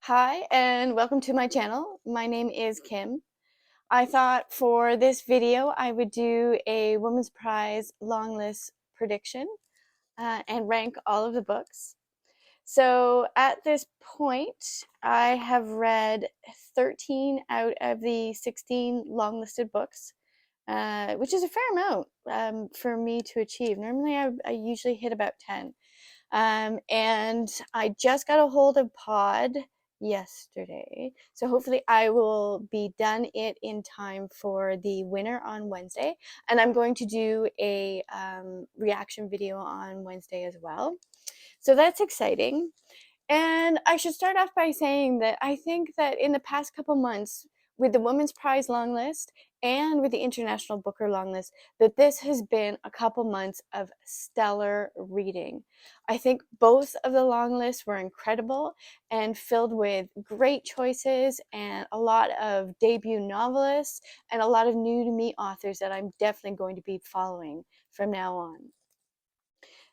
Hi, and welcome to my channel. My name is Kim. I thought for this video I would do a Women's Prize long list prediction and rank all of the books. So at this point, I have read 13 out of the 16 long listed books, which is a fair amount for me to achieve. Normally, I usually hit about 10. And I just got a hold of Pod yesterday. So hopefully I will be done it in time for the winner on Wednesday. And I'm going to do a reaction video on Wednesday as well. So that's exciting. And I should start off by saying that I think that in the past couple months, with the Women's Prize long list and with the International Booker long list, that this has been a couple months of stellar reading. I think both of the long lists were incredible and filled with great choices and a lot of debut novelists and a lot of new to me authors that I'm definitely going to be following from now on.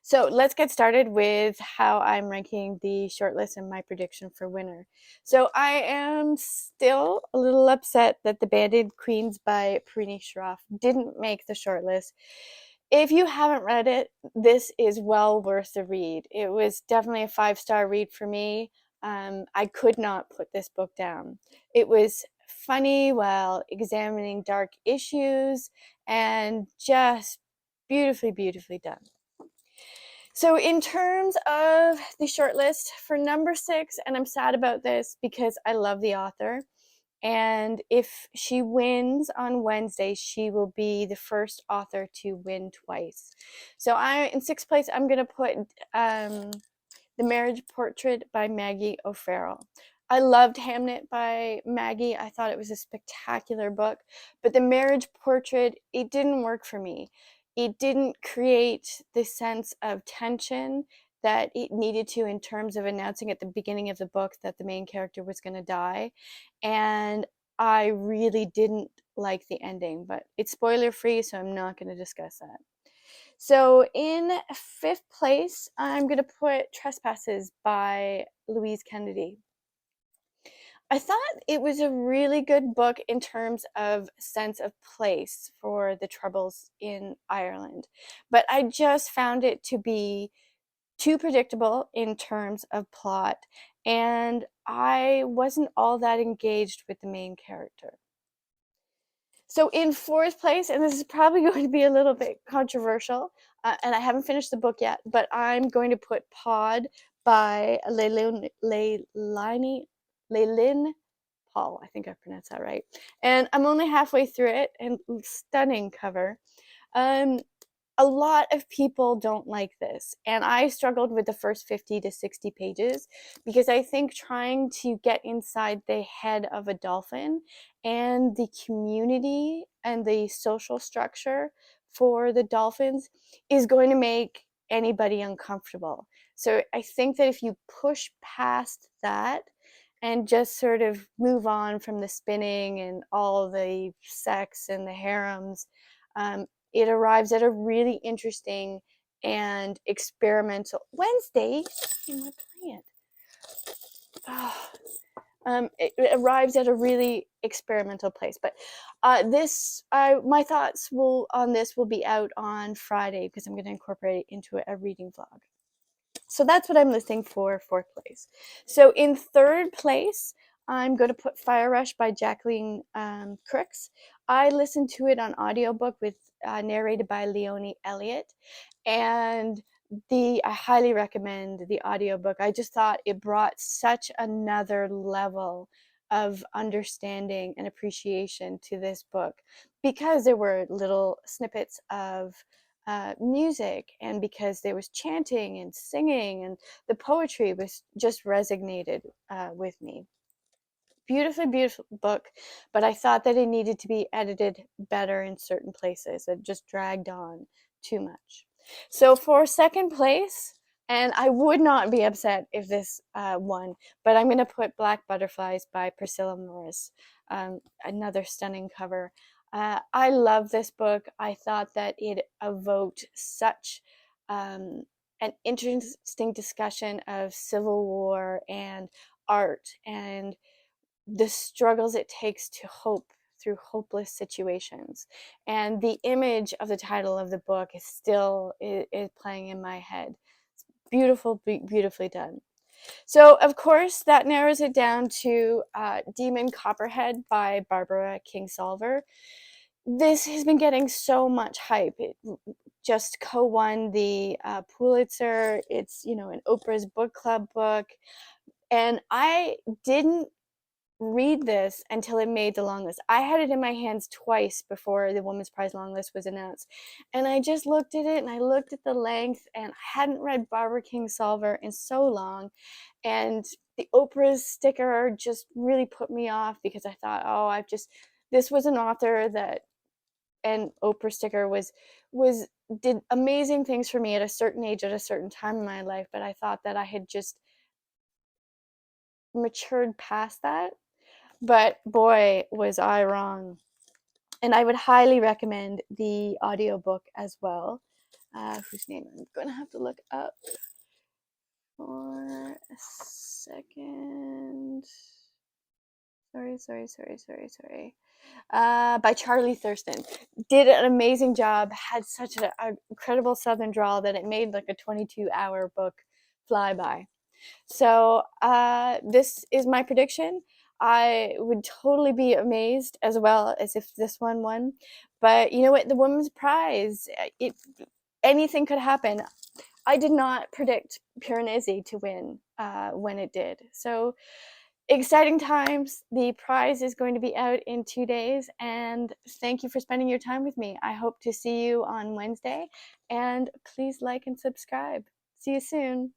So let's get started with how I'm ranking the shortlist and my prediction for winner. So I am still a little upset that The Banded Queens by Parini Shroff didn't make the shortlist. If you haven't read it, this is well worth the read. It was definitely a 5-star read for me. I could not put this book down. It was funny while examining dark issues and just beautifully, beautifully done. So in terms of the shortlist for number 6, and I'm sad about this because I love the author, and if she wins on Wednesday, she will be the first author to win twice. So in 6th place, I'm going to put The Marriage Portrait by Maggie O'Farrell. I loved Hamnet by Maggie. I thought it was a spectacular book, but The Marriage Portrait, it didn't work for me. It didn't create the sense of tension that it needed to in terms of announcing at the beginning of the book that the main character was going to die. And I really didn't like the ending, but it's spoiler free, so I'm not going to discuss that. So in 5th place, I'm going to put Trespasses by Louise Kennedy. I thought it was a really good book in terms of sense of place for the Troubles in Ireland, but I just found it to be too predictable in terms of plot, and I wasn't all that engaged with the main character. So in 4th place, and this is probably going to be a little bit controversial, and I haven't finished the book yet, but I'm going to put Pod by Leilin Paul. I think I pronounced that right. And I'm only halfway through it, and stunning cover. Um, a lot of people don't like this, and I struggled with the first 50 to 60 pages because I think trying to get inside the head of a dolphin and the community and the social structure for the dolphins is going to make anybody uncomfortable. So I think that if you push past that and just sort of move on from the spinning and all the sex and the harems, it arrives at a really interesting and experimental Wednesday. My plant. Oh, it arrives at a really experimental place. But my thoughts on this will be out on Friday because I'm going to incorporate it into a reading vlog. So that's what I'm listing for 4th place. So in 3rd place, I'm going to put Fire Rush by Jacqueline Crooks. I listened to it on audiobook with narrated by Leonie Elliott, and I highly recommend the audiobook. I just thought it brought such another level of understanding and appreciation to this book because there were little snippets of music, and because there was chanting and singing, and the poetry was just resonated with me. Beautifully beautiful book, but I thought that it needed to be edited better in certain places. It just dragged on too much. So for 2nd place, and I would not be upset if this won, but I'm going to put Black Butterflies by Priscilla Morris. Another stunning cover. I love this book. I thought that it evoked such an interesting discussion of Civil War and art and the struggles it takes to hope through hopeless situations. And the image of the title of the book is still is playing in my head. It's beautiful, beautifully done. So, of course, that narrows it down to Demon Copperhead by Barbara Kingsolver. This has been getting so much hype. It just co-won the Pulitzer. It's, you know, an Oprah's book club book. And I didn't read this until it made the long list. I had it in my hands twice before the Women's Prize long list was announced. And I just looked at it and I looked at the length, and I hadn't read Barbara Kingsolver in so long. And the Oprah sticker just really put me off because I thought, oh, this was an author that, and Oprah sticker was did amazing things for me at a certain age at a certain time in my life, but I thought that I had just matured past that. But boy, was I wrong. And I would highly recommend the audiobook as well, whose name I'm going to have to look up for a second. Sorry. By Charlie Thurston. Did an amazing job, had such an incredible Southern drawl that it made like a 22-hour book fly by. So this is my prediction. I would totally be amazed as well as if this one won. But you know what? The Women's Prize, anything could happen. I did not predict Piranesi to win when it did. So exciting times. The prize is going to be out in 2 days. And thank you for spending your time with me. I hope to see you on Wednesday. And please like and subscribe. See you soon.